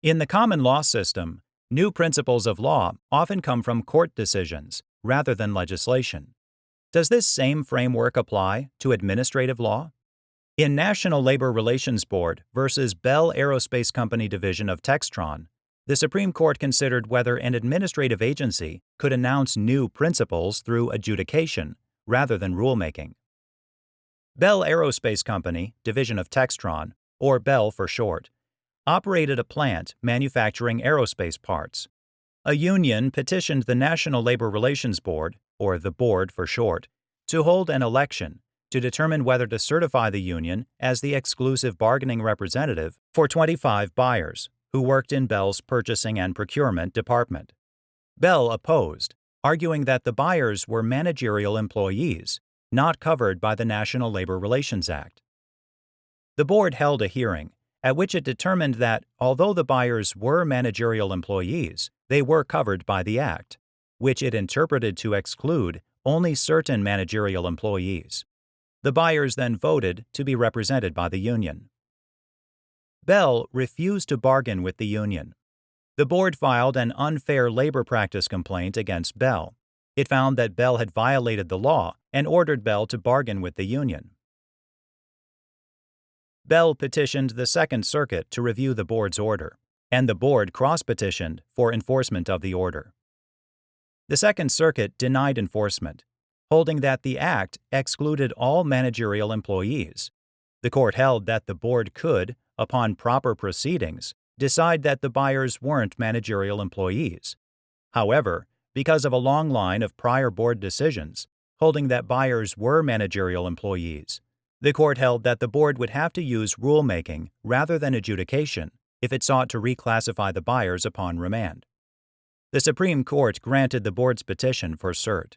In the common law system, new principles of law often come from court decisions rather than legislation. Does this same framework apply to administrative law? In National Labor Relations Board versus Bell Aerospace Company division of Textron, the Supreme Court considered whether an administrative agency could announce new principles through adjudication rather than rulemaking. Bell Aerospace Company, division of Textron, or Bell for short, operated a plant manufacturing aerospace parts. A union petitioned the National Labor Relations Board, or the Board for short, to hold an election to determine whether to certify the union as the exclusive bargaining representative for 25 buyers who worked in Bell's purchasing and procurement department. Bell opposed, arguing that the buyers were managerial employees, not covered by the National Labor Relations Act. The board held a hearing at which it determined that although the buyers were managerial employees, they were covered by the Act, which it interpreted to exclude only certain managerial employees. The buyers then voted to be represented by the union. Bell refused to bargain with the union. The board filed an unfair labor practice complaint against Bell. It found that Bell had violated the law and ordered Bell to bargain with the union. Bell petitioned the Second Circuit to review the board's order, and the board cross-petitioned for enforcement of the order. The Second Circuit denied enforcement, holding that the Act excluded all managerial employees. The court held that the board could, upon proper proceedings, decide that the buyers weren't managerial employees. However, because of a long line of prior board decisions holding that buyers were managerial employees, the court held that the board would have to use rulemaking rather than adjudication if it sought to reclassify the buyers upon remand. The Supreme Court granted the board's petition for cert.